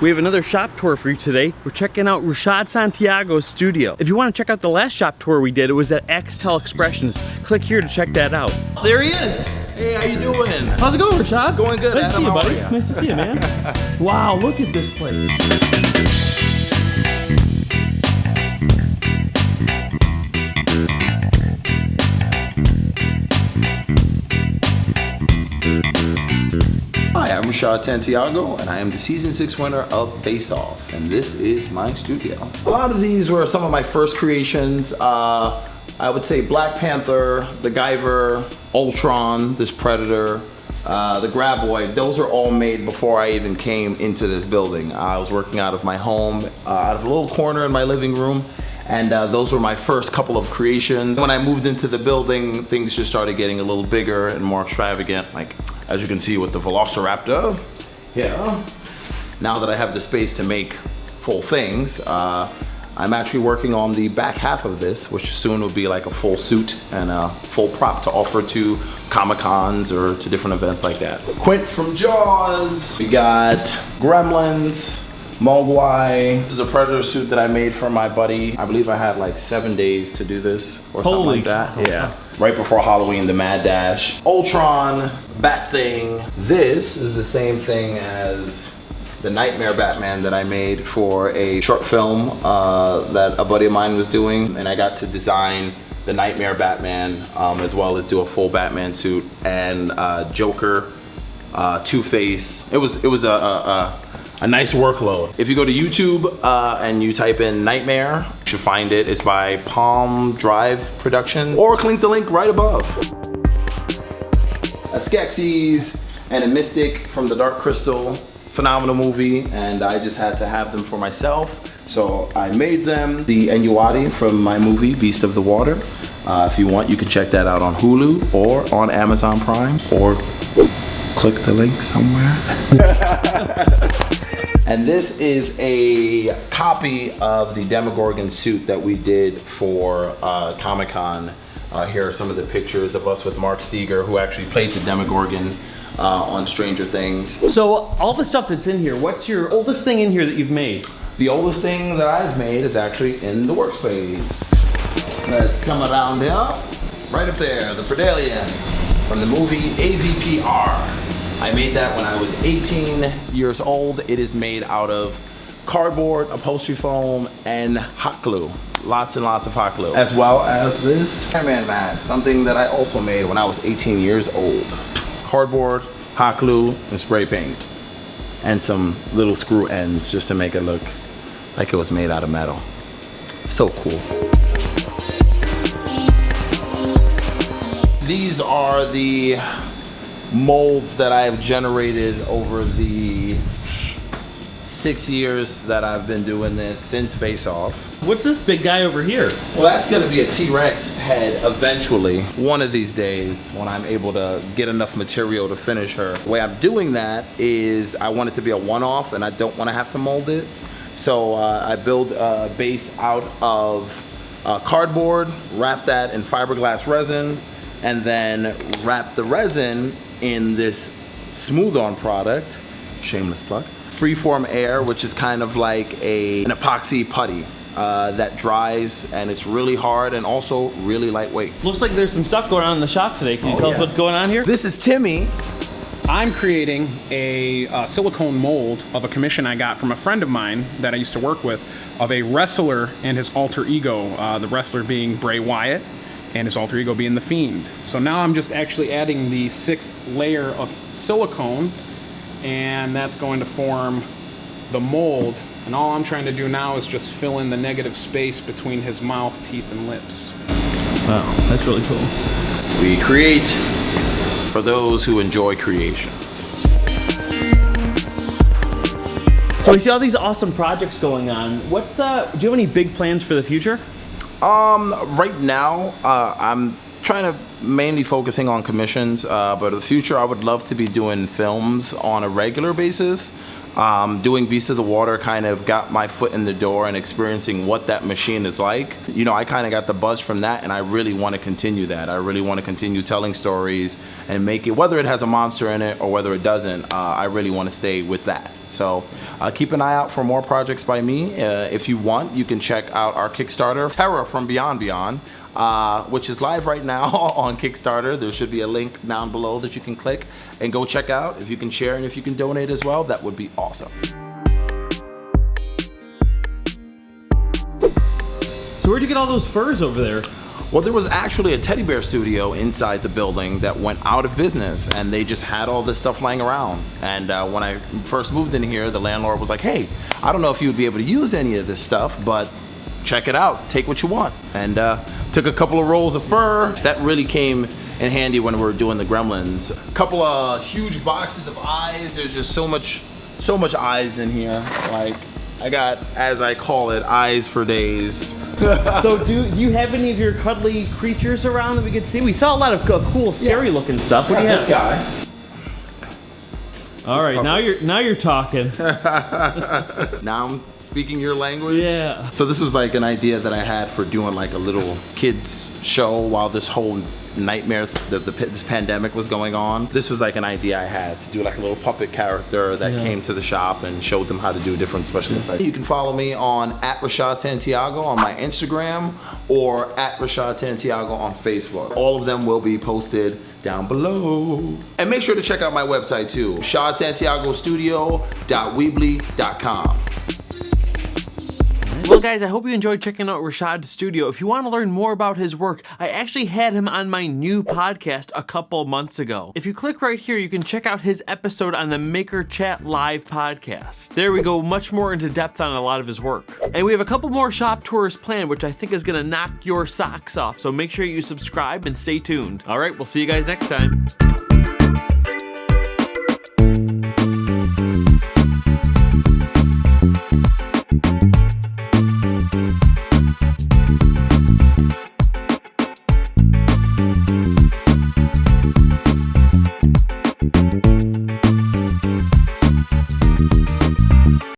We have another shop tour for you today. We're checking out Rashaad Santiago Studio. If you want to check out the last shop tour we did, it was at Axtel Expressions. Click here to check that out. There he is. Hey, how you doing? How's it going, Rashad? Going good, Nice Adam. to see you, buddy. How are you? Nice to see you, man. Wow, look at this place. Hi, I'm Rashaad Santiago, and I am the Season 6 winner of FaceOff, and this is my studio. A lot of these were some of my first creations. I would say Black Panther, the Guyver, Ultron, this Predator, the Graboid. Those are all made before I even came into this building. I was working out of my home, out of a little corner in my living room, and those were my first couple of creations. When I moved into the building, things just started getting a little bigger and more extravagant, like as you can see with the Velociraptor. Yeah. Now that I have the space to make full things, I'm actually working on the back half of this, which soon will be like a full suit and a full prop to offer to Comic-Cons or to different events like that. Quint from Jaws. We got Gremlins, Mogwai. This is a Predator suit that I made for my buddy. I believe I had like 7 days to do this or something like that. Yeah. Right before Halloween, the Mad Dash. Ultron, Bat Thing. This is the same thing as the Nightmare Batman that I made for a short film that a buddy of mine was doing, and I got to design the Nightmare Batman as well as do a full Batman suit, and Joker, Two-Face. It was a nice workload. If you go to YouTube and you type in Nightmare, you should find it. It's by Palm Drive Productions, or click the link right above. A Skeksis and a Mystic from the Dark Crystal. Phenomenal movie, and I just had to have them for myself, so I made them. The Enuati from my movie Beast of the Water. If you want, you can check that out on Hulu or on Amazon Prime, or click the link somewhere. And this is a copy of the Demogorgon suit that we did for Comic-Con. Here are some of the pictures of us with Mark Steger, who actually played the Demogorgon on Stranger Things. So all the stuff that's in here, what's your oldest thing in here that you've made? The oldest thing that I've made is actually in the workspace. Let's come around here. Right up there, the Predalien from the movie AVPR. I made that when I was 18 years old. It is made out of cardboard, upholstery foam, and hot glue. Lots and lots of hot glue. As well as this Spider-Man mask, something that I also made when I was 18 years old. Cardboard, hot glue, and spray paint. And some little screw ends just to make it look like it was made out of metal. So cool. These are the molds that I have generated over the 6 years that I've been doing this, since FaceOff. What's this big guy over here? Well, that's gonna be a T-Rex head eventually. One of these days when I'm able to get enough material to finish her. The way I'm doing that is I want it to be a one-off and I don't wanna have to mold it. So I build a base out of cardboard, wrap that in fiberglass resin, and then wrap the resin in this smooth-on product, shameless plug, Freeform Air, which is kind of like an epoxy putty that dries, and it's really hard and also really lightweight. Looks like there's some stuff going on in the shop today. Can you tell us what's going on here? This is Timmy. I'm creating a silicone mold of a commission I got from a friend of mine that I used to work with, of a wrestler and his alter ego, the wrestler being Bray Wyatt and his alter ego being The Fiend. So now I'm just actually adding the 6th layer of silicone, and that's going to form the mold. And all I'm trying to do now is just fill in the negative space between his mouth, teeth, and lips. Wow, that's really cool. We create for those who enjoy creations. So we see all these awesome projects going on. What's do you have any big plans for the future? Right now, I'm trying to mainly focusing on commissions, but in the future I would love to be doing films on a regular basis. Doing Beast of the Water kind of got my foot in the door and experiencing what that machine is like. You know, I kind of got the buzz from that, and I really want to continue that. I really want to continue telling stories and make it, whether it has a monster in it or whether it doesn't, I really want to stay with that. So keep an eye out for more projects by me. If you want, you can check out our Kickstarter, Terror from Beyond Beyond, which is live right now on Kickstarter. There should be a link down below that you can click and go check out. If you can share and if you can donate as well, that would be awesome. So where'd you get all those furs over there? Well, there was actually a teddy bear studio inside the building that went out of business, and they just had all this stuff lying around. And when I first moved in here, the landlord was like, hey, I don't know if you would be able to use any of this stuff, but check it out, take what you want. And took a couple of rolls of fur. That really came in handy when we were doing the Gremlins. A couple of huge boxes of eyes. There's just so much eyes in here. Like, I got, as I call it, eyes for days. So do you have any of your cuddly creatures around that we could see? We saw a lot of cool, scary looking stuff. What do you have? This guy. All right, now you're talking. Now I'm speaking your language. Yeah. So this was like an idea that I had for doing like a little kids show while this whole nightmare, this pandemic was going on. This was like an idea I had to do like a little puppet character that came to the shop and showed them how to do different special effects. You can follow me on @Rashaad Santiago on my Instagram or @Rashaad Santiago on Facebook. All of them will be posted down below. And make sure to check out my website too, RashaadSantiagoStudio.weebly.com. Well guys, I hope you enjoyed checking out Rashaad's studio. If you want to learn more about his work, I actually had him on my new podcast a couple months ago. If you click right here, you can check out his episode on the Maker Chat Live podcast. There we go, much more into depth on a lot of his work. And we have a couple more shop tours planned, which I think is gonna knock your socks off, so make sure you subscribe and stay tuned. All right, we'll see you guys next time.